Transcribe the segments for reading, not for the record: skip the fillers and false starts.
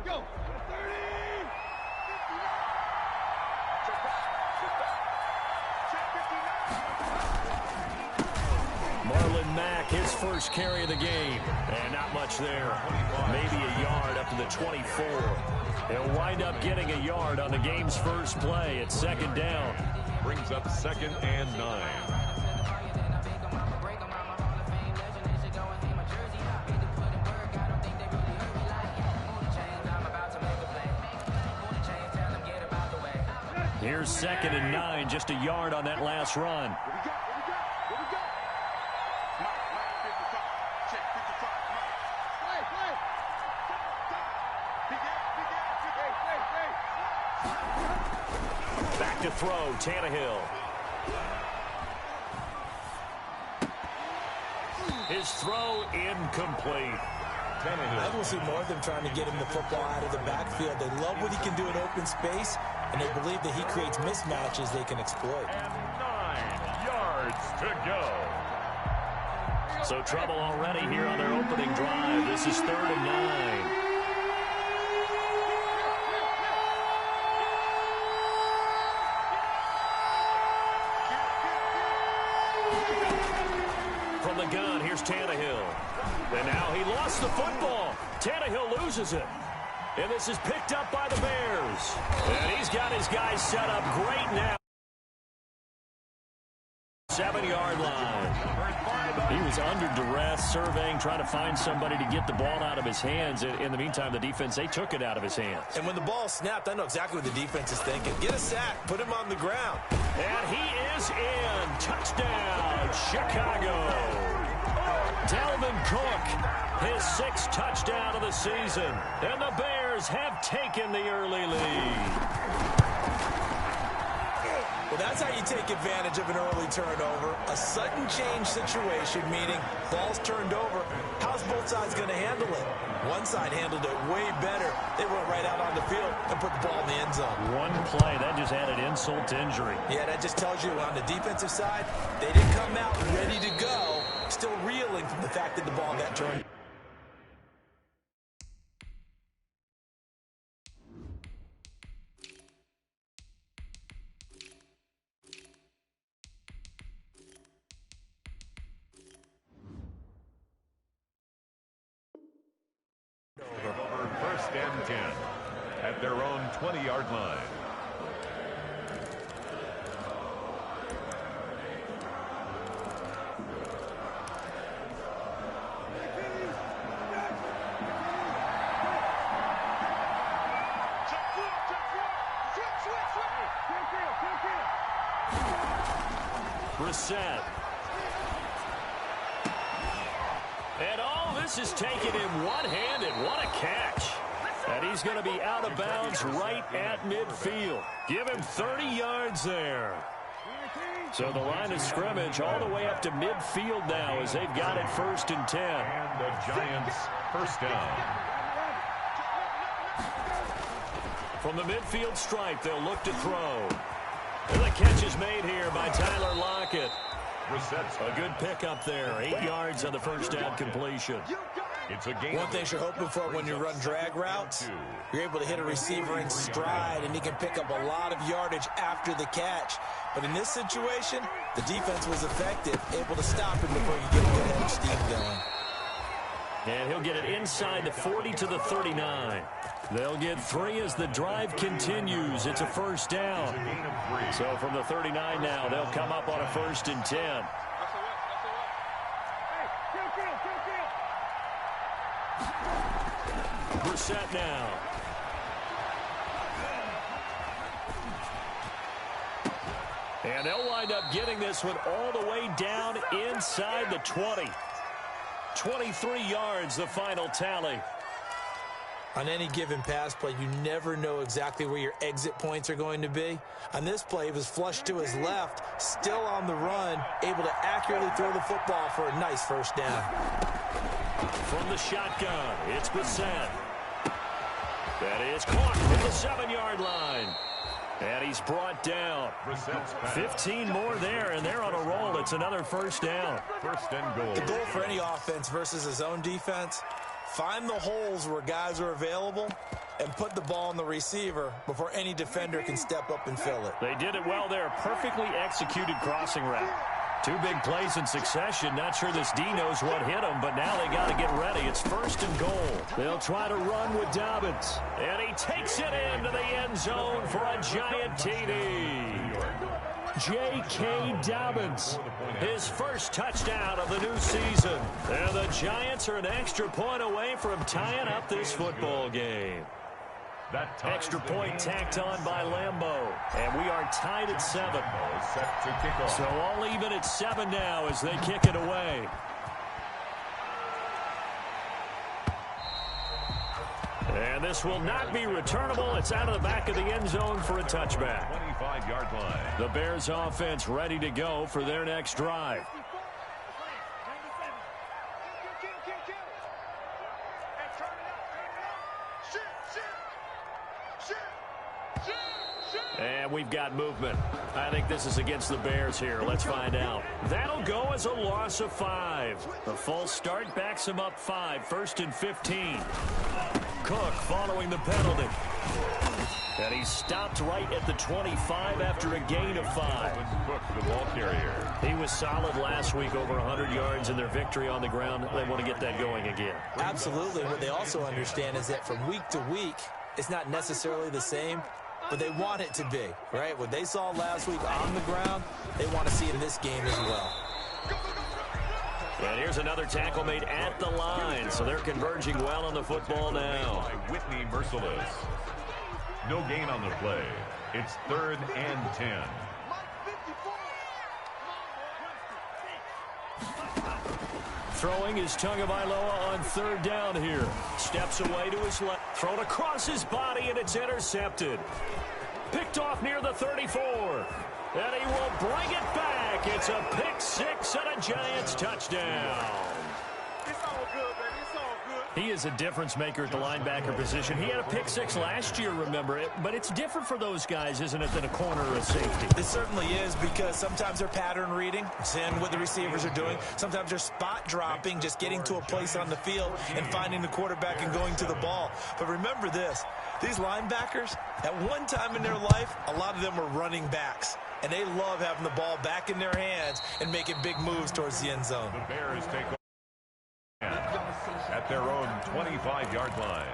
Go. 30. Marlon Mack, his first carry of the game. And not much there. Maybe a yard up to the 24. He'll wind up getting a yard on the game's first play. It's second down. Brings up 2nd and 9. Here's 2nd and 9, just a yard on that last run. Back to throw, Tannehill. His throw incomplete. I will see more of them trying to get him the football out of the backfield. They love what he can do in open space, and they believe that he creates mismatches they can exploit. And 9 yards to go. So trouble already here on their opening drive. This is 3rd and 9. From the gun, here's Tannehill. And now he lost the football. Tannehill loses it. And this is picked up by the Bears. And he's got his guys set up great now. 7-yard line. He was under duress, surveying, trying to find somebody to get the ball out of his hands. In the meantime, the defense, they took it out of his hands. And when the ball snapped, I know exactly what the defense is thinking. Get a sack, put him on the ground. And he is in. Touchdown, Chicago. Dalvin Cook, his 6th touchdown of the season. And the Bears have taken the early lead. Well, that's how you take advantage of an early turnover. A sudden change situation, meaning ball's turned over. How's both sides going to handle it? One side handled it way better. They went right out on the field and put the ball in the end zone. One play, that just added insult to injury. Yeah, that just tells you on the defensive side, they didn't come out ready to go, still reeling from the fact that the ball got turned. Over 1st and 10 at their own 20-yard line. Brissett. And all this is taken in one-handed. What a catch. And he's going to be out of bounds right at midfield. Give him 30 yards there. So the line of scrimmage all the way up to midfield now as they've got it 1st and 10. And the Giants first down. From the midfield stripe, they'll look to throw. And the catch is made here by Tyler Lockett. A good pickup there. 8 yards on the first down completion. It's a game. One thing you're hoping for when you run drag routes, you're able to hit a receiver in stride, and he can pick up a lot of yardage after the catch. But in this situation, the defense was effective, able to stop him before you get a good head of steam going. And he'll get it inside the 40 to the 39. They'll get 3 as the drive continues. It's a first down. So from the 39 now, they'll come up on a 1st and 10. Brissett now. And they'll wind up getting this one all the way down inside the 20. 23 yards, the final tally. On any given pass play, you never know exactly where your exit points are going to be. On this play, it was flushed to his left, still on the run, able to accurately throw the football for a nice first down. From the shotgun, it's Brissett. That is caught from the 7-yard line. And he's brought down. 15 more there, and they're on a roll. It's another first down. 1st and goal. The goal for any offense versus his own defense, find the holes where guys are available and put the ball on the receiver before any defender can step up and fill it. They did it well there. Perfectly executed crossing route. Two big plays in succession. Not sure this D knows what hit him, but now they got to get ready. It's 1st and goal. They'll try to run with Dobbins. And he takes it into the end zone for a giant TD. J.K. Dobbins, his first touchdown of the new season. And the Giants are an extra point away from tying up this football game. Extra point tacked on by Lambeau. And we are tied at 7. So all even at 7 now as they kick it away. And this will not be returnable. It's out of the back of the end zone for a touchback. 25-yard line. The Bears offense ready to go for their next drive. And we've got movement. I think this is against the Bears here. Let's find out. That'll go as a loss of 5. The false start backs him up 5. 1st and 15. Cook following the penalty. And he stopped right at the 25 after a gain of 5. Cook, the ball carrier. He was solid last week, over 100 yards in their victory on the ground. They want to get that going again. Absolutely. What they also understand is that from week to week, it's not necessarily the same, but they want it to be, right? What they saw last week on the ground, they want to see in this game as well. And here's another tackle made at the line, so they're converging well on the football now. Whitney Merciless. No gain on the play. It's 3rd and 10. Throwing is Tagovailoa on 3rd down here. Steps away to his left. Thrown across his body, and it's intercepted. Picked off near the 34. And he will bring it back. It's a pick 6 and a Giants touchdown. It's all good, baby. It's all good. He is a difference maker at the linebacker position. He had a pick 6 last year, remember it. But it's different for those guys, isn't it, than a corner or a safety? It certainly is, because sometimes they're pattern reading, seeing what the receivers are doing. Sometimes they're spot dropping, just getting to a place on the field and finding the quarterback and going to the ball. But remember this, these linebackers, at one time in their life, a lot of them were running backs. And they love having the ball back in their hands and making big moves towards the end zone. The Bears take over at their own 25-yard line.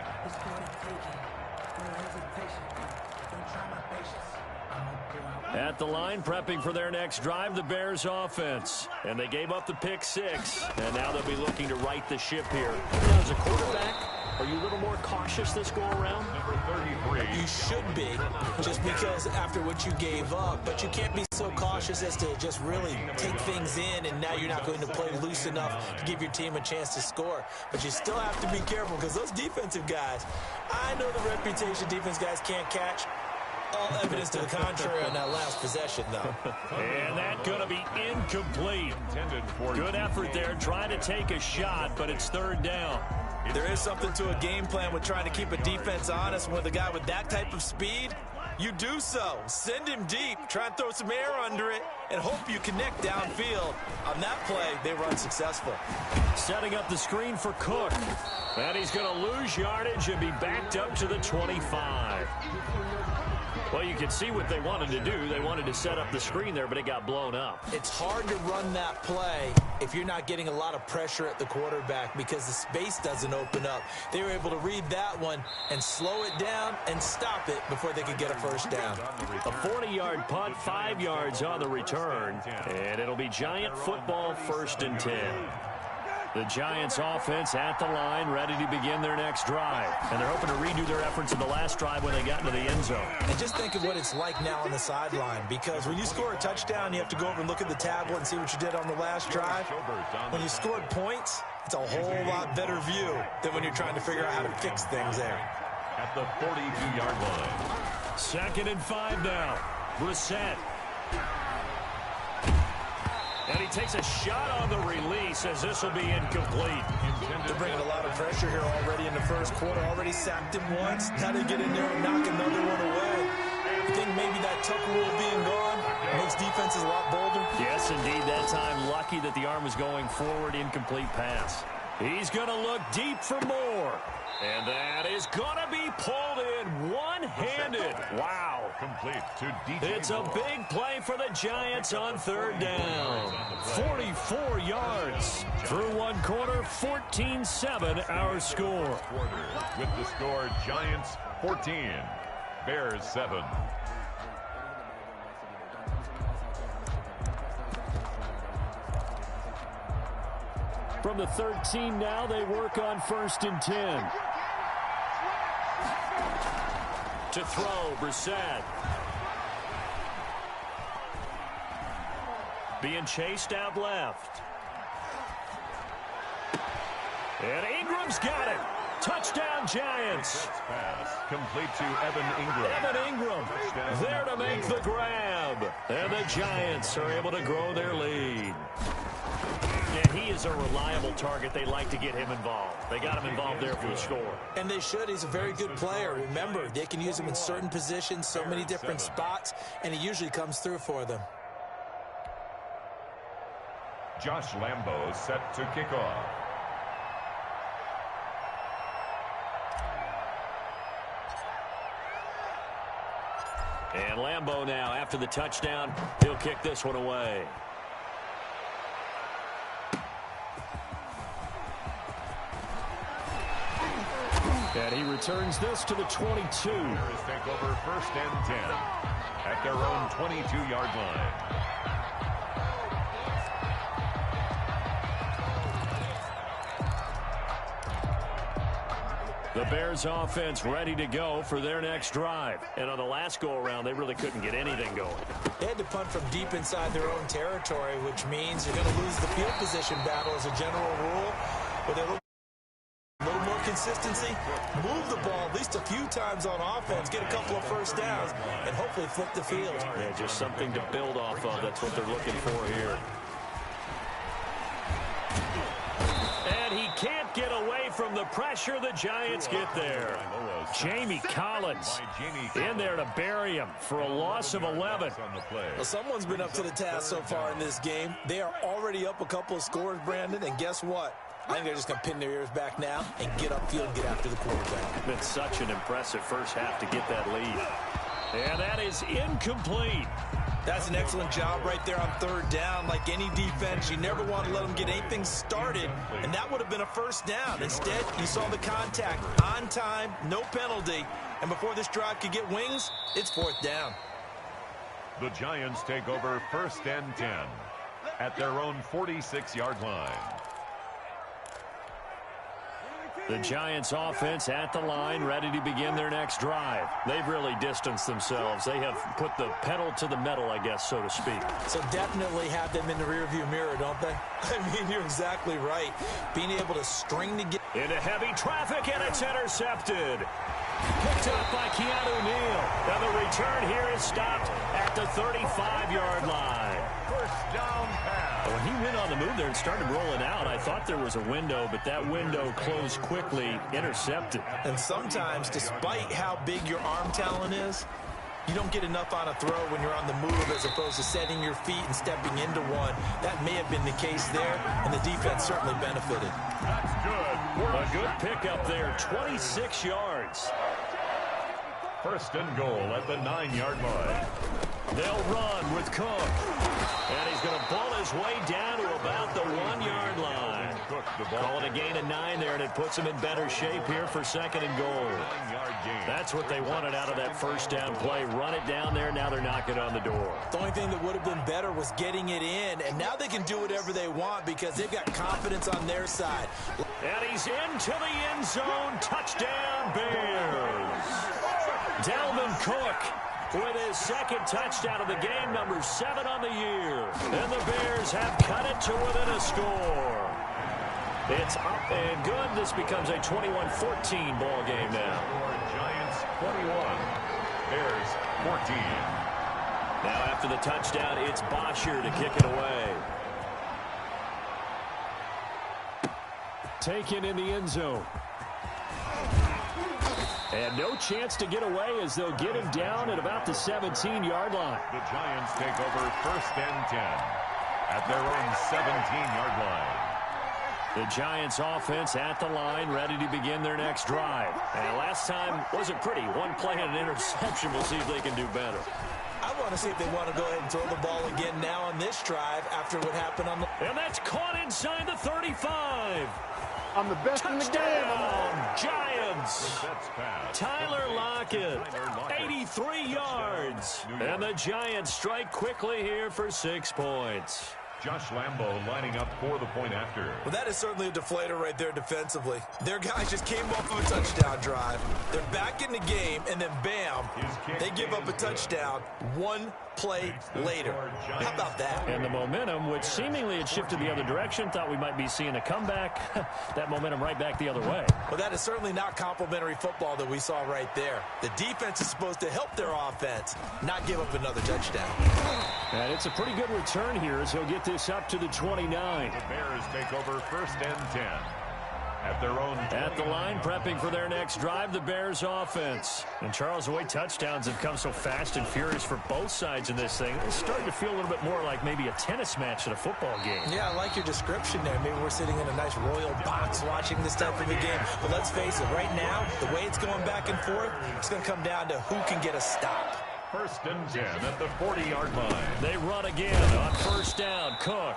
At the line, prepping for their next drive, the Bears offense. And they gave up the pick 6. And now they'll be looking to right the ship here. Now, as a quarterback, are you a little more cautious this go-around? Number 33. You should be, just because after what you gave up. But you can't be so cautious as to just really take things in, and now you're not going to play loose enough to give your team a chance to score. But you still have to be careful, because those defensive guys, I know the reputation defense guys can't catch. All evidence to the contrary on that last possession, though. And that's going to be incomplete. Good effort there, trying to take a shot, but it's 3rd down. There is something to a game plan with trying to keep a defense honest. With a guy with that type of speed, you do so. Send him deep. Try and throw some air under it and hope you connect downfield. On that play, they were unsuccessful. Setting up the screen for Cook. And he's going to lose yardage and be backed up to the 25. Well, you can see what they wanted to do. They wanted to set up the screen there, but it got blown up. It's hard to run that play if you're not getting a lot of pressure at the quarterback, because the space doesn't open up. They were able to read that one and slow it down and stop it before they could get a first down. A 40-yard punt, 5 yards on the return, and it'll be Giant football, 1st and 10. The Giants offense at the line, ready to begin their next drive. And they're hoping to redo their efforts in the last drive when they got into the end zone. And just think of what it's like now on the sideline, because when you score a touchdown, you have to go over and look at the tablet and see what you did on the last drive. When you scored points, it's a whole lot better view than when you're trying to figure out how to fix things there. At the 42-yard line. 2nd and 5 now. Brissett. And he takes a shot on the release, as this will be incomplete. They're bringing a lot of pressure here already in the first quarter. Already sacked him once. Now they get in there and knock another one away. You think maybe that tuck rule being gone makes defenses a lot bolder? Yes, indeed. That time, lucky that the arm was going forward. Incomplete pass. He's going to look deep for more. And that is going to be pulled in one-handed. Wow. Complete to DJ It's a big play for the Giants on third down. 44 yards. Through one quarter, 14-7 our score. With the score, Giants 14, Bears 7. From the 13 now, they work on 1st and 10. To throw, Brissett. Being chased out left. And Ingram's got it. Touchdown, Giants. Pass complete to Evan Ingram. Evan Ingram there to make the grab. And the Giants are able to grow their lead. Yeah, he is a reliable target. They like to get him involved. They got him involved there for the score. And they should. He's a very good player. Remember, they can use him in certain positions, so many different spots, and he usually comes through for them. Josh Lambo set to kick off. And Lambo now, after the touchdown, he'll kick this one away. And he returns this to the 22. Bears take over 1st and 10 at their own 22-yard line. The Bears offense ready to go for their next drive. And on the last go-around, they really couldn't get anything going. They had to punt from deep inside their own territory, which means you're going to lose the field position battle as a general rule. But they're a little more consistency, move the ball at least a few times on offense, get a couple of first downs, and hopefully flip the field. Yeah, just something to build off of. That's what they're looking for here. And he can't get away from the pressure. The Giants get there. Jamie Collins in there to bury him for a loss of 11. Well, someone's been up to the task so far in this game. They are already up a couple of scores, Brandon, and guess what? I think they're just going to pin their ears back now and get upfield and get after the quarterback. It's been such an impressive first half to get that lead. And that is incomplete. That's an excellent job right there on third down. Like any defense, you never want to let them get anything started, and that would have been a first down. Instead, you saw the contact on time, no penalty, and before this drive could get wings, it's 4th down. The Giants take over 1st and 10 at their own 46-yard line. The Giants offense at the line, ready to begin their next drive. They've really distanced themselves. They have put the pedal to the metal, I guess, so to speak. So definitely have them in the rearview mirror, don't they? I mean, you're exactly right. Being able to string together. Into heavy traffic, and it's intercepted. Picked up by Keanu Neal. And the return here is stopped at the 35-yard line. First down pass. When he went on the move there and started rolling out, I thought there was a window, but that window closed quickly, intercepted. And sometimes, despite how big your arm talent is, you don't get enough on a throw when you're on the move as opposed to setting your feet and stepping into one. That may have been the case there, and the defense certainly benefited. That's good. A good pickup there, 26 yards. 1st and goal at the 9-yard line. They'll run with Cook. And he's going to pull his way down to about the 1-yard line. Calling a gain of 9 there, and it puts him in better shape here for 2nd and goal. 9-yard gain. That's what they wanted out of that first down play. Run it down there. Now they're knocking on the door. The only thing that would have been better was getting it in, and now they can do whatever they want because they've got confidence on their side. And he's into the end zone. Touchdown, Bears. Dalvin Cook with his 2nd touchdown of the game, number 7 on the year. And the Bears have cut it to within a score. It's up and good. This becomes a 21-14 ball game now. Giants 21, Bears 14. Now after the touchdown, it's Bosher to kick it away. Taken in the end zone. And no chance to get away as they'll get him down at about the 17-yard line. The Giants take over 1st and 10 at their own 17-yard line. The Giants offense at the line, ready to begin their next drive. And last time wasn't pretty. One play and an interception. We'll see if they can do better. I want to see if they want to go ahead and throw the ball again now on this drive after what happened on the... And that's caught inside the 35. I'm the best in the game. Giants. Tyler Lockett, 83 yards. And the Giants strike quickly here for 6 points. Josh Lambo lining up for the point after. Well, that is certainly a deflator right there defensively. Their guys just came off of a touchdown drive. They're back in the game, and then bam, they give up a touchdown 1 play later. How about that? And the momentum, which seemingly had shifted the other direction, thought we might be seeing a comeback. That momentum right back the other way. Well, that is certainly not complimentary football that we saw right there. The defense is supposed to help their offense, not give up another touchdown. And it's a pretty good return here as he'll get this up to the 29. The Bears take over 1st and 10. At their own... At the line, prepping for their next drive, the Bears offense. And Charles, the way touchdowns have come so fast and furious for both sides in this thing, it's starting to feel a little bit more like maybe a tennis match at a football game. Yeah, I like your description there. Maybe we're sitting in a nice royal box watching this type of a game. But let's face it, right now, the way it's going back and forth, it's going to come down to who can get a stop. 1st and 10 at the 40-yard line. They run again on 1st down. Cook.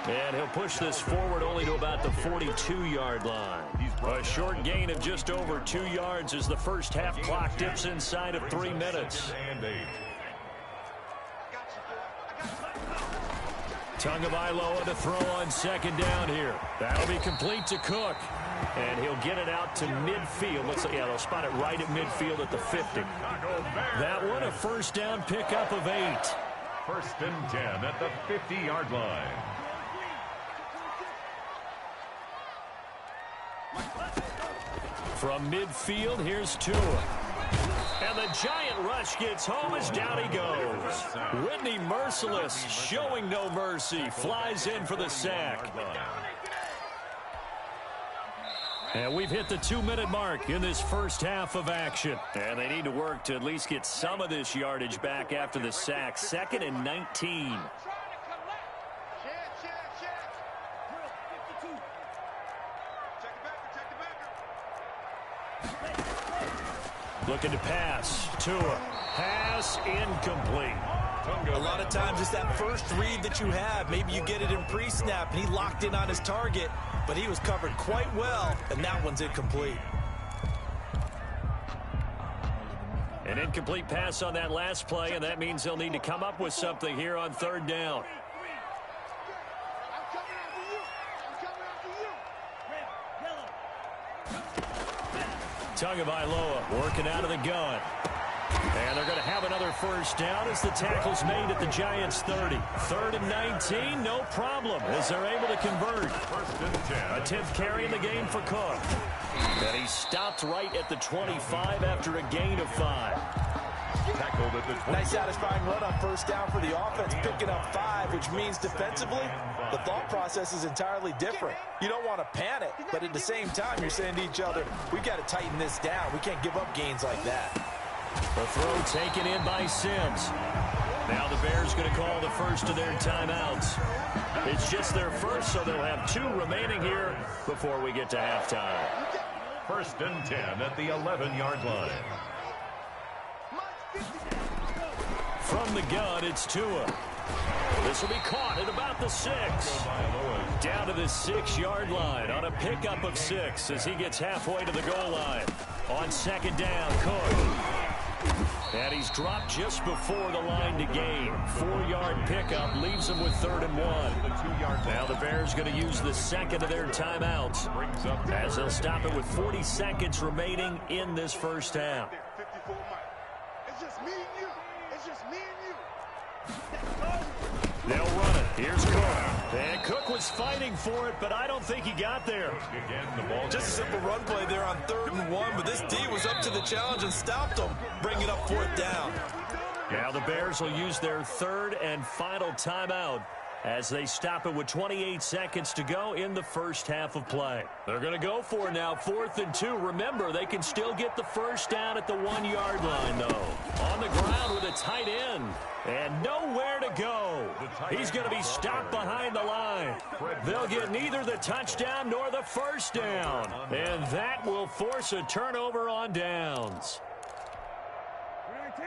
And he'll push this forward only to about the 42-yard line. A short gain of just over 2 yards as the first half clock dips inside of 3 minutes. Tagovailoa to throw on 2nd down here. That'll be complete to Cook. And he'll get it out to midfield. Looks like, yeah, they'll spot it right at midfield at the 50. That one, a 1st down pickup of 8. 1st and 10 at the 50-yard line. From midfield, here's Tua. And the giant rush gets home as down he goes. Whitney Merciless, showing no mercy, flies in for the sack. And we've hit the 2-minute mark in this first half of action. And they need to work to at least get some of this yardage back after the sack. 2nd and 19. Looking to pass. Tua. Pass incomplete. A lot of times it's that first read that you have. Maybe you get it in pre-snap, and he locked in on his target, but he was covered quite well, and that one's incomplete. An incomplete pass on that last play, and that means they'll need to come up with something here on 3rd down. Tagovailoa working out of the gun. And they're going to have another 1st down as the tackle's made at the Giants' 30. 3rd and 19, no problem, as they're able to convert. 1st and 10. A 10th carry in the game for Cook. And he stopped right at the 25 after a gain of 5. Tackled at the 20. Nice satisfying run on 1st down for the offense, picking up 5, which means defensively, the thought process is entirely different. You don't want to panic, but at the same time, you're saying to each other, we've got to tighten this down. We can't give up gains like that. The throw taken in by Sims. Now the Bears going to call the first of their timeouts. It's just their first, so they'll have 2 remaining here before we get to halftime. 1st and 10 at the 11-yard line. From the gun, it's Tua. This will be caught at about the 6. Down to the 6-yard line on a pickup of 6 as he gets halfway to the goal line. On 2nd down, Cook. And he's dropped just before the line to gain. 4-yard pickup leaves him with 3rd and 1. Now the Bears going to use the 2nd of their timeouts as they'll stop it with 40 seconds remaining in this first half. It's just me and you. It's just me and you. They'll run it. Here's Cook. And Cook was fighting for it, but I don't think he got there. Just a simple run play there on 3rd and 1, but this D was up to the challenge and stopped him, bringing up 4th down. Now the Bears will use their 3rd and final timeout as they stop it with 28 seconds to go in the first half of play. They're going to go for it now, 4th and 2. Remember, they can still get the first down at the 1-yard line, though. On the ground with a tight end, and nowhere to go. He's going to be stopped behind the line. They'll get neither the touchdown nor the first down, and that will force a turnover on downs.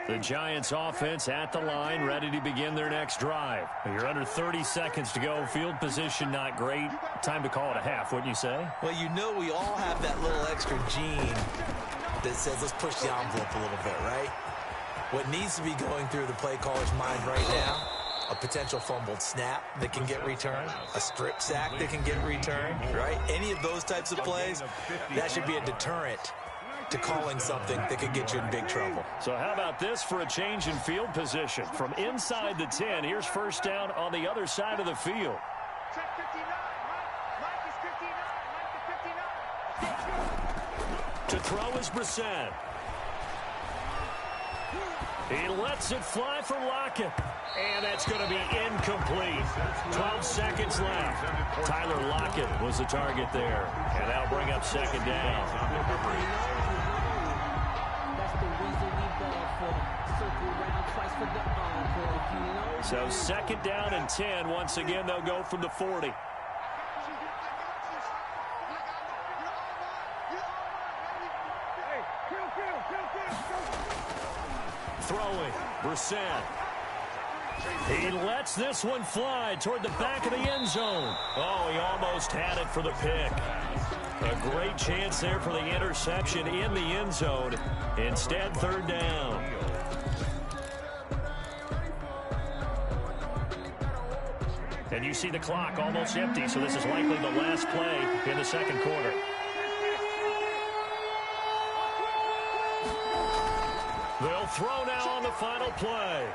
The Giants offense at the line, ready to begin their next drive. You're under 30 seconds to go. Field position not great. Time to call it a half, wouldn't you say? Well, you know we all have that little extra gene that says let's push the envelope a little bit, right? What needs to be going through the play caller's mind right now, a potential fumbled snap that can get returned, a strip sack that can get returned, right? Any of those types of plays, that should be a deterrent to calling something that could get you in big trouble. So how about this for a change in field position? From inside the 10, here's first down on the other side of the field. Check 59. Mike is 59. Mike is 59. To throw is Brissett. He lets it fly for Lockett. And that's going to be incomplete. 12 seconds left. Tyler Lockett was the target there. And that'll bring up second down. So second down and 10. Once again, they'll go from the 40. Throwing, Brissett. He lets this one fly toward the back of the end zone. Oh, he almost had it for the pick. A great chance there for the interception in the end zone. Instead, third down. And you see the clock almost empty, so this is likely the last play in the second quarter. They'll throw now on the final play.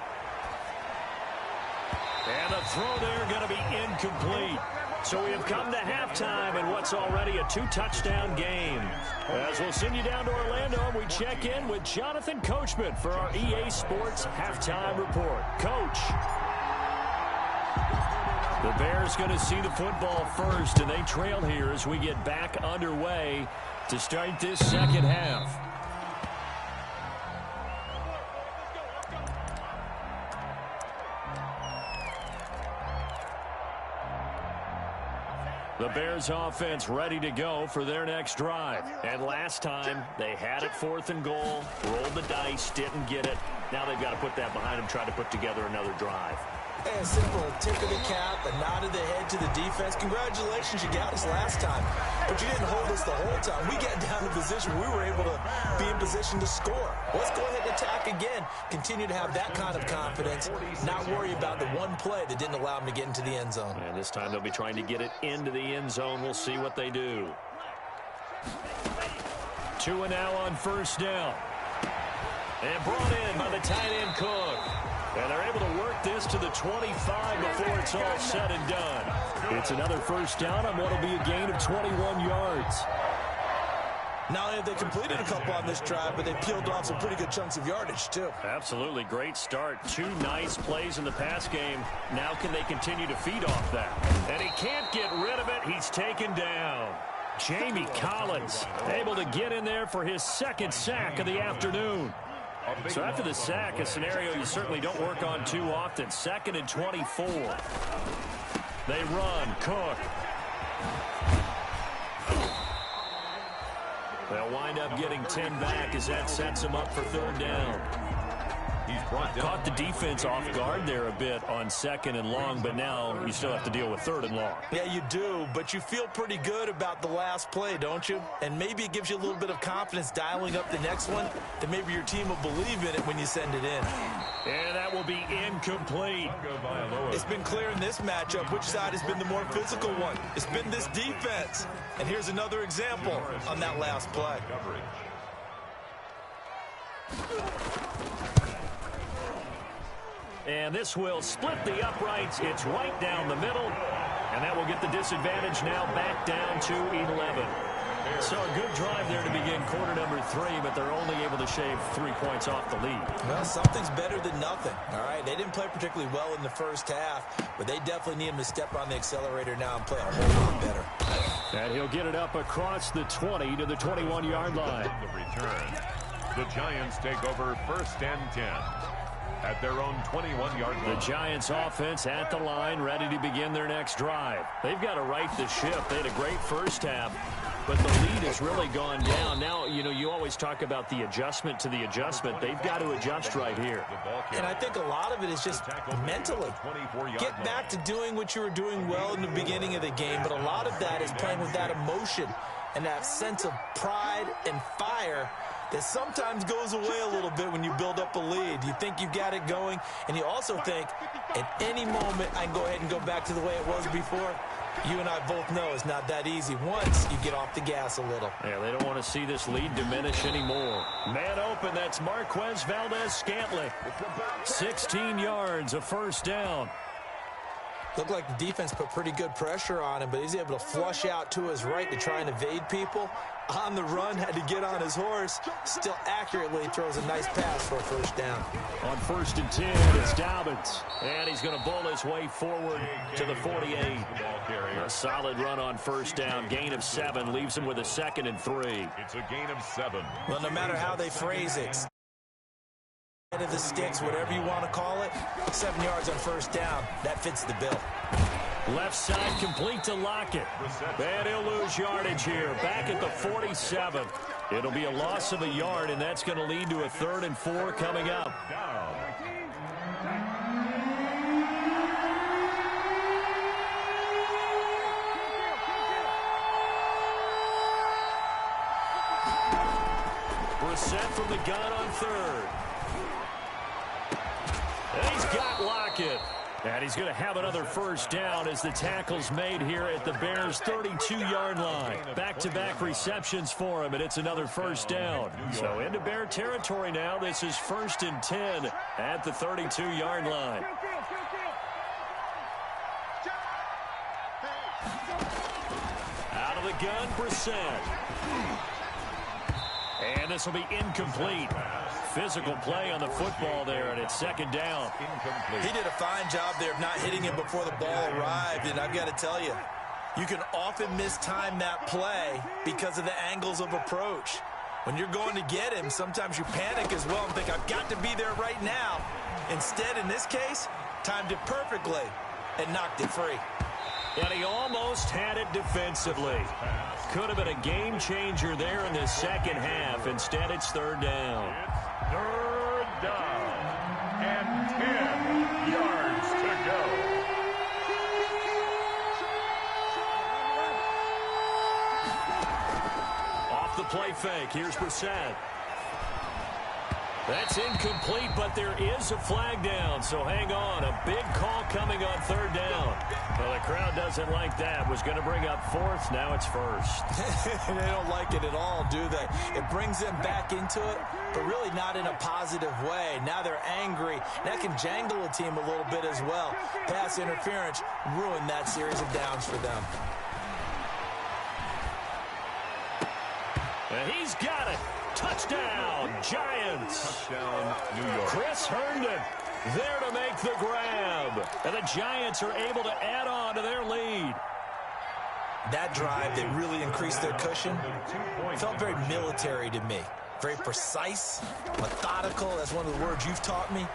And the throw there going to be incomplete. So we have come to halftime in what's already a 2-touchdown game. As we'll send you down to Orlando, and we check in with Jonathan Coachman for our EA Sports Halftime Report. Coach. The Bears going to see the football first, and they trail here as we get back underway to start this second half. The Bears offense ready to go for their next drive. And last time, they had it 4th and goal, rolled the dice, didn't get it. Now they've got to put that behind them, try to put together another drive. A simple tip of the cap, a nod of the head to the defense. Congratulations, you got us last time. But you didn't hold us the whole time. We got down in position. We were able to be in position to score. Let's go ahead and attack again. Continue to have that kind of confidence. Not worry about the one play that didn't allow them to get into the end zone. And this time they'll be trying to get it into the end zone. We'll see what they do. 2 and now on first down. And brought in by the tight end Cook. And they're able to work this to the 25 before it's all said and done. It's another first down on what will be a gain of 21 yards. Not only have they completed a couple on this drive, but they peeled off some pretty good chunks of yardage, too. Absolutely. Great start. 2 nice plays in the pass game. Now can they continue to feed off that? And he can't get rid of it. He's taken down. Jamie Collins able to get in there for his second sack of the afternoon. So after the sack, a scenario you certainly don't work on too often. 2nd and 24. They run. Cook. They'll wind up getting 10 back as that sets them up for third down. He's caught the defense off guard there a bit on 2nd and long, but now you still have to deal with 3rd and long. Yeah, you do, but you feel pretty good about the last play, don't you? And maybe it gives you a little bit of confidence dialing up the next one, that maybe your team will believe in it when you send it in. And that will be incomplete. It's been clear in this matchup which side has been the more physical one. It's been this defense. And here's another example on that last play. And this will split the uprights. It's right down the middle. And that will get the disadvantage now back down to 11. So a good drive there to begin quarter number 3, but they're only able to shave 3 points off the lead. Well, something's better than nothing, all right? They didn't play particularly well in the first half, but they definitely need him to step on the accelerator now and play a whole lot better. And he'll get it up across the 20 to the 21-yard line. The return. The Giants take over 1st and 10 at their own 21-yard line. The Giants offense at the line, ready to begin their next drive. They've got to right the ship. They had a great first half, but the lead has really gone down. Now, you know, you always talk about the adjustment to the adjustment. They've got to adjust right here. And I think a lot of it is just mentally. Get back to doing what you were doing well in the beginning of the game, but a lot of that is playing with that emotion and that sense of pride and fire that sometimes goes away a little bit when you build up a lead. You think you got it going, and you also think at any moment I can go ahead and go back to the way it was before. You and I both know it's not that easy once you get off the gas a little. Yeah, they don't want to see this lead diminish anymore. Man open, that's Marquez Valdez-Scantling. 16 yards, a first down. Looked like the defense put pretty good pressure on him, but he's able to flush out to his right to try and evade people. On the run, had to get on his horse. Still accurately throws a nice pass for a first down. On 1st and 10, it's Dobbins. And he's going to bowl his way forward to the 48. A solid run on first down. Gain of 7 leaves him with a 2nd and 3. It's a gain of 7. Well, no matter how they phrase it, head of the sticks, whatever you want to call it, 7 yards on first down. That fits the bill. Left side complete to Lockett. And he'll lose yardage here. Back at the 47. It'll be a loss of a yard, and that's going to lead to a 3rd and 4 coming up. Brissett from the gun on 3rd. And he's got Lockett. And he's going to have another first down as the tackle's made here at the Bears' 32-yard line. Back-to-back receptions for him, and it's another first down. So into Bear territory now. This is 1st and 10 at the 32-yard line. Out of the gun, Brissett. And this will be incomplete. Physical play on the football there, and it's 2nd down. He did a fine job there of not hitting him before the ball arrived, and I've got to tell you, you can often mistime that play because of the angles of approach. When you're going to get him, sometimes you panic as well and think, I've got to be there right now. Instead, in this case, timed it perfectly and knocked it free. And he almost had it defensively. Could have been a game changer there in the second half. Instead, it's 3rd down. It's 3rd down and 10 yards to go. Off the play fake. Here's Brissett. That's incomplete, but there is a flag down, so hang on. A big call coming on 3rd down. Well, the crowd doesn't like that. Was going to bring up 4th. Now it's 1st. They don't like it at all, do they? It brings them back into it, but really not in a positive way. Now they're angry. That can jangle a team a little bit as well. Pass interference ruined that series of downs for them. And he's got it. Touchdown, Giants. Touchdown, New York. Chris Herndon there to make the grab. And the Giants are able to add on to their lead. That drive that really increased their cushion felt very military to me. Very precise, methodical. That's one of the words you've taught me.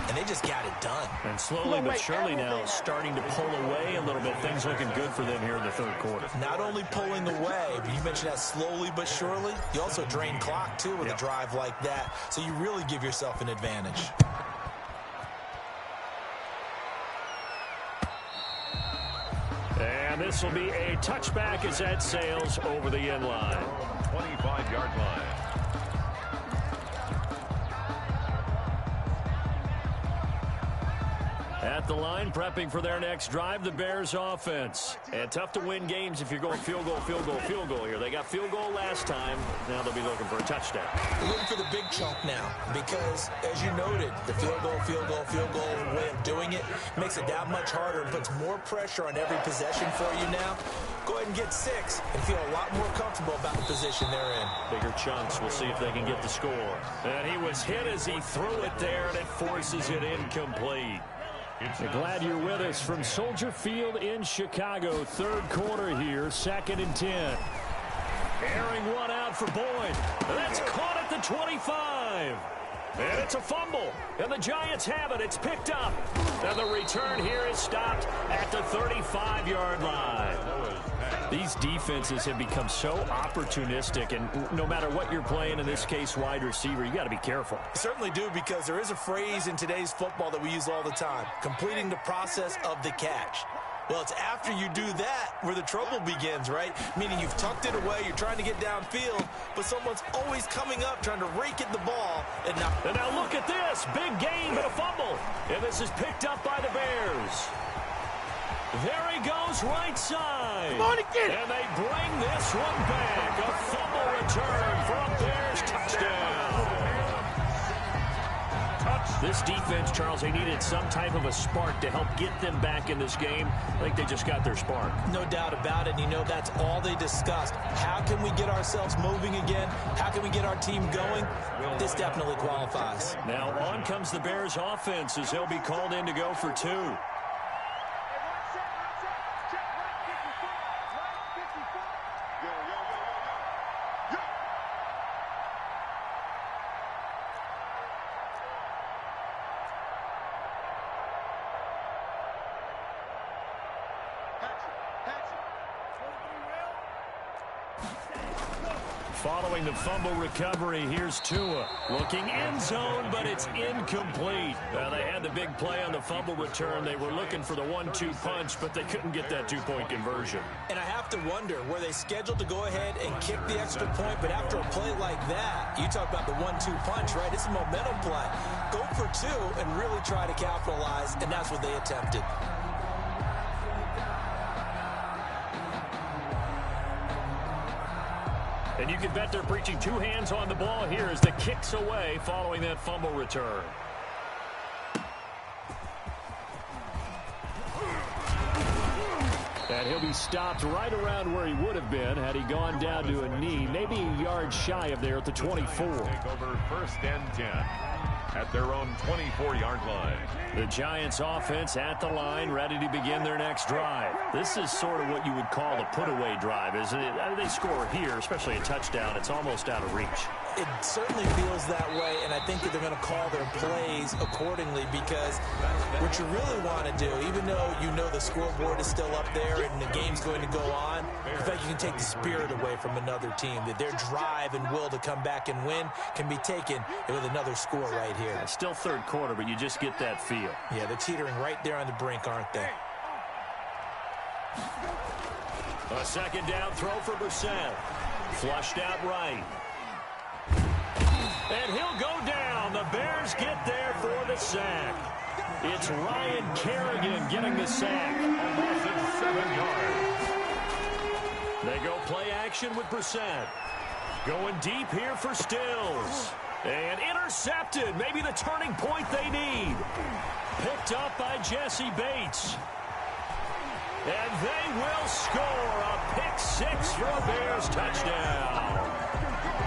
And they just got it done. And slowly but surely now starting to pull away a little bit. Things looking good for them here in the 3rd quarter. Not only pulling away, but you mentioned that slowly but surely. You also drain clock, too, with a drive like that. So you really give yourself an advantage. And this will be a touchback as that sails over the end line. 25-yard line. At the line, prepping for their next drive, the Bears offense. And tough to win games if you're going field goal, field goal, field goal here. They got field goal last time. Now they'll be looking for a touchdown. Looking for the big chunk now because, as you noted, the field goal way of doing it makes it that much harder and puts more pressure on every possession for you now. go ahead and get 6 and feel a lot more comfortable about the position they're in. Bigger chunks. We'll see if they can get the score. And he was hit as he threw it there, and it forces it incomplete. Glad you're with us from Soldier Field in Chicago. Third quarter here, 2nd and 10. Airing one out for Boyd. That's caught at the 25. And it's a fumble. And the Giants have it. It's picked up. And the return here is stopped at the 35-yard line. These defenses have become so opportunistic, and no matter what you're playing, in this case wide receiver, you got to be careful. Certainly do, because there is a phrase in today's football that we use all the time, completing the process of the catch. Well, it's after you do that where the trouble begins, right? Meaning you've tucked it away, you're trying to get downfield, but someone's always coming up trying to rake at the ball. And now look at this. Big gain, but a fumble. And this is picked up by the Bears. There he goes, right side. Come on, again. And they bring this one back. A fumble return for a Bears touchdown. This defense, Charles, they needed some type of a spark to help get them back in this game. I think they just got their spark. No doubt about it. And you know, that's all they discussed. How can we get ourselves moving again? How can we get our team going? This definitely qualifies. Now on comes the Bears offense as they'll be called in to go for 2. Following the fumble recovery, here's Tua. Looking end zone, but it's incomplete. Now, they had the big play on the fumble return. They were looking for the 1-2 punch, but they couldn't get that 2-point conversion. And I have to wonder, were they scheduled to go ahead and kick the extra point, but after a play like that, you talk about the 1-2 punch, right? It's a momentum play. Go for 2 and really try to capitalize, and that's what they attempted. And you can bet they're preaching 2 hands on the ball here as the kick's away following that fumble return. And he'll be stopped right around where he would have been had he gone down to a knee, maybe a yard shy of there at the 24. Take over 1st and 10 at their own 24-yard line. The Giants offense at the line, ready to begin their next drive. This is sort of what you would call a put-away drive, isn't it? I mean, they score here, especially a touchdown. It's almost out of reach. It certainly feels that way, and I think that they're going to call their plays accordingly, because what you really want to do, even though you know the scoreboard is still up there and the game's going to go on, in fact, you can take the spirit away from another team, that their drive and will to come back and win can be taken with another score right here. Still third quarter, but you just get that feel. Yeah, they're teetering right there on the brink, aren't they? A second down throw for Brissett. Flushed out right. And he'll go down. The Bears get there for the sack. It's Ryan Kerrigan getting the sack. Almost at 7 yards. They go play action with Brissett. Going deep here for Stills. And intercepted. Maybe the turning point they need. Picked up by Jesse Bates. And they will score a pick 6 for a Bears touchdown.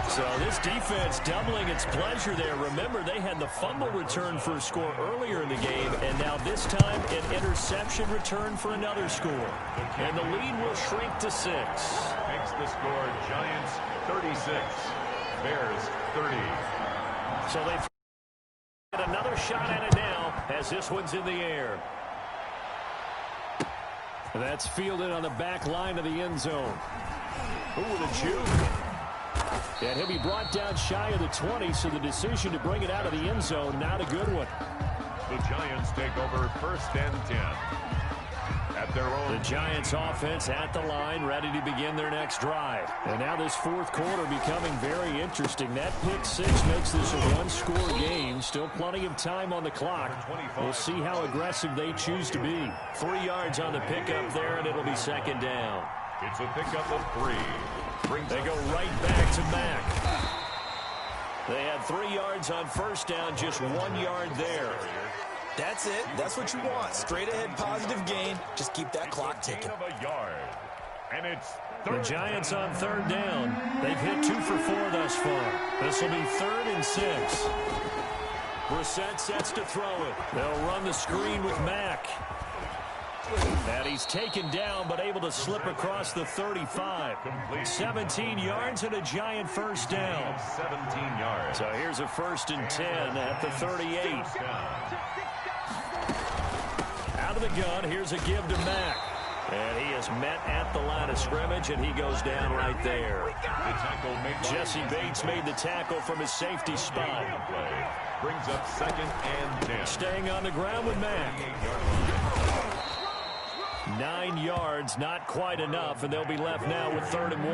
So this defense doubling its pleasure there. Remember, they had the fumble return for a score earlier in the game, and now this time an interception return for another score. And the lead will shrink to 6. Makes the score Giants 36, Bears 30. So they get another shot at it now as this one's in the air. That's fielded on the back line of the end zone. Ooh, with a juke. And he'll be brought down shy of the 20, so the decision to bring it out of the end zone, not a good one. The Giants take over 1st and 10 at their own. The Giants offense at the line, ready to begin their next drive. And now this fourth quarter becoming very interesting. That pick 6 makes this a one-score game. Still plenty of time on the clock. We'll see how aggressive they choose to be. 3 yards on the pickup there, and it'll be second down. It's a pickup of 3. They go right back to Mack. They had 3 yards on first down, just 1 yard there. That's it. That's what you want. Straight ahead positive gain. Just keep that clock ticking. A yard. And it's The Giants on third down. They've hit 2 for 4 thus far. This will be 3rd and 6. Brissett sets to throw it. They'll run the screen with Mack. And he's taken down, but able to slip across the 35. 17 yards and a Giant first down. 17 yards. So here's a 1st and 10 at the 38. Out of the gun, here's a give to Mack. And he is met at the line of scrimmage, and he goes down right there. Jesse Bates made the tackle from his safety spot. Brings up 2nd and 10. Staying on the ground with Mack. 9 yards, not quite enough, and they'll be left now with 3rd and 1.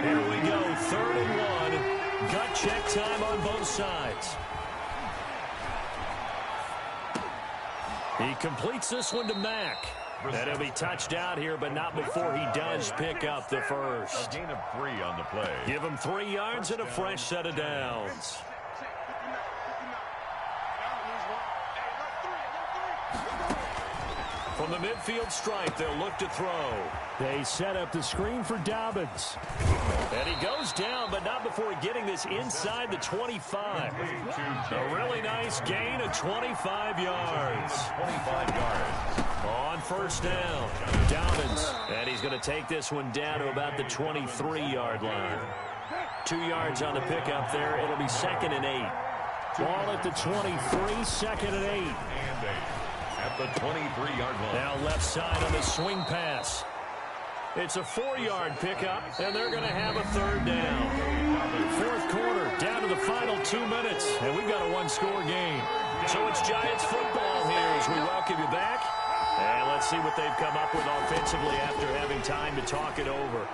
Here we go, 3rd and 1. Gut check time on both sides. He completes this one to Mack. And he'll be touched out here, but not before he does pick up the first. A gain of 3 on the play. Give him 3 yards and a fresh set of downs. From the midfield stripe, they'll look to throw. They set up the screen for Dobbins. And he goes down, but not before getting this inside the 25. A really nice gain of 25 yards. 25 yards. On first down, Dobbins. And he's going to take this one down to about the 23-yard line. 2 yards on the pickup there. It'll be 2nd and 8. Ball at the 23, 2nd and 8. At the 23-yard line. Now left side on the swing pass. It's a 4-yard pickup, and they're going to have a 3rd down. 4th quarter, down to the final 2 minutes, and we've got a 1-score game. So it's Giants football here as we welcome you back. And let's see what they've come up with offensively after having time to talk it over.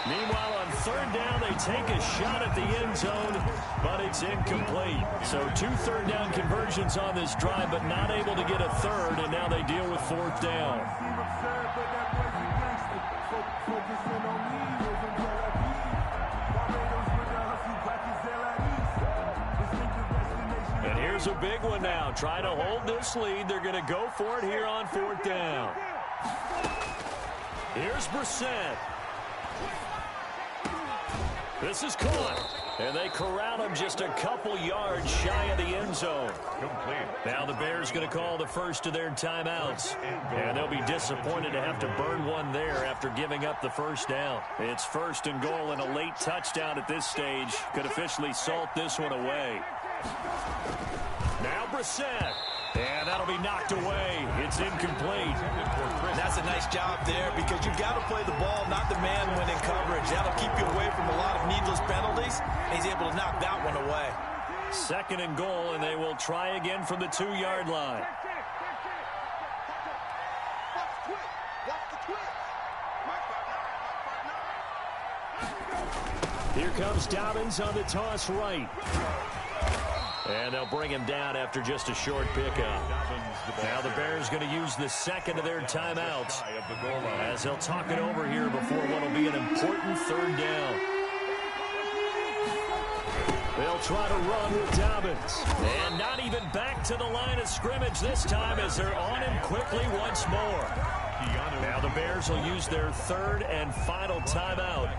Meanwhile, on 3rd down, they take a shot at the end zone, but it's incomplete. So 2 3rd down conversions on this drive, but not able to get a 3rd, and now they deal with 4th down. And here's a big one now. Trying to hold this lead. They're going to go for it here on 4th down. Here's Brissett. This is caught, and they corral him just a couple yards shy of the end zone. Complete. Now the Bears going to call the first of their timeouts, and they'll be disappointed to have to burn one there after giving up the first down. It's 1st and goal, and a late touchdown at this stage could officially salt this one away. Now Brissett. And that'll be knocked away. It's incomplete. That's a nice job there because you've got to play the ball, not the man when in coverage. That'll keep you away from a lot of needless penalties. And he's able to knock that one away. 2nd and goal, and they will try again from the 2-yard line. Here comes Dobbins on the toss right. And they'll bring him down after just a short pickup. Now the Bears going to use the 2nd of their timeouts as they'll talk it over here before what will be an important 3rd down. They'll try to run with Dobbins. And not even back to the line of scrimmage this time as they're on him quickly once more. Now the Bears will use their 3rd and final timeout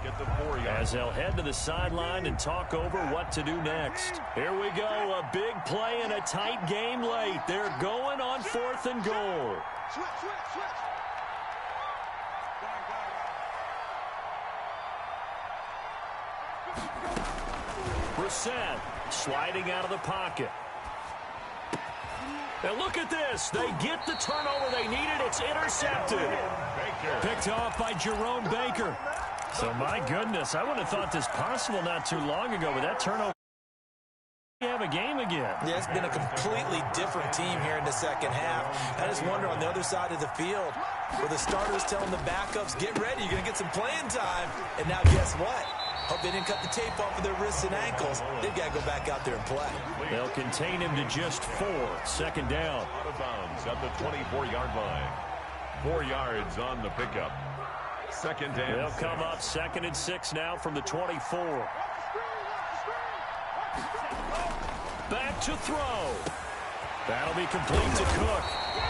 as they'll head to the sideline and talk over what to do next. Here we go, a big play and a tight game late. They're going on 4th and goal. Brissett sliding out of the pocket. And look at this. They get the turnover they needed. It's intercepted. Picked off by Jerome Baker. So, my goodness, I wouldn't have thought this possible not too long ago, but that turnover, we have a game again. Yeah, it's been a completely different team here in the 2nd half. I just wonder on the other side of the field where the starters telling the backups, get ready, you're going to get some playing time. And now guess what? Hope they didn't cut the tape off of their wrists and ankles. They've got to go back out there and play. They'll contain him to just 4. 2nd down. Out of bounds at the 24-yard line. 4 yards on the pickup. 2nd and They'll come up 2nd and 6 now from the 24. Back to throw. That'll be complete to Cook.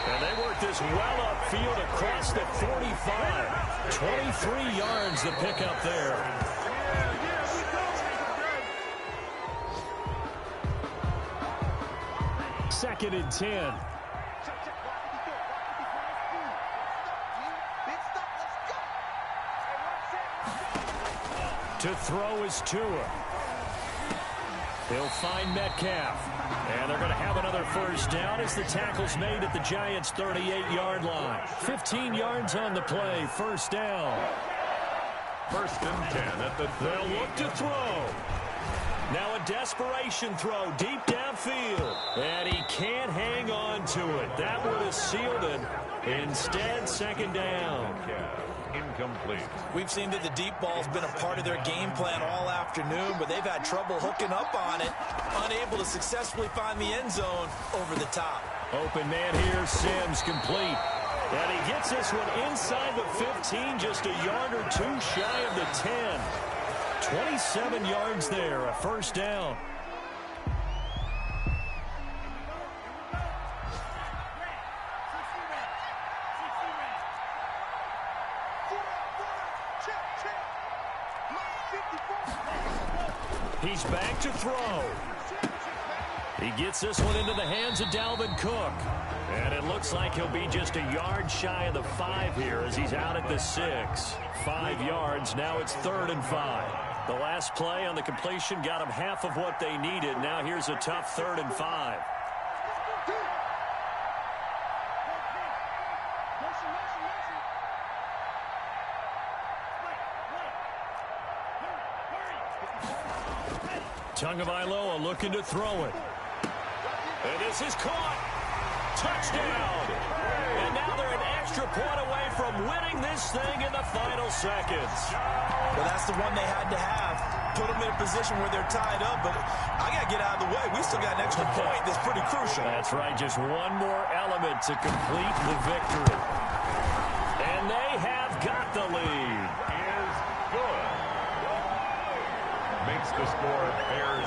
And they work this well upfield across the 45. 23 yards to pick up there. Second and 10. To throw is Tua. He'll find Metcalf. And they're going to have another first down as the tackle's made at the Giants' 38-yard line. 15 yards on the play. First down. First and 10 at the 30. They'll look to throw. Now a desperation throw deep downfield. And he can't hang on to it. That would have sealed it. Instead, second down. Incomplete. We've seen that the deep ball's been a part of their game plan all afternoon, but they've had trouble hooking up on it, unable to successfully find the end zone over the top. Open man here, Sims complete. And he gets this one inside the 15, just a yard or two shy of the 10. 27 yards there, a first down. He's back to throw. He gets this one into the hands of Dalvin Cook. And it looks like he'll be just a yard shy of the 5 here as he's out at the 6. 5 yards, now it's 3rd and 5. The last play on the completion got them half of what they needed. Now here's a tough 3rd and 5. Tagovailoa looking to throw it. And this is caught. Touchdown. And now they're an extra point away from winning this thing in the final seconds. Well, that's the one they had to have. Put them in a position where they're tied up, but I got to get out of the way. We still got an extra point that's pretty crucial. That's right. Just one more element to complete the victory. And they have got the lead. Is good. Makes the score Bears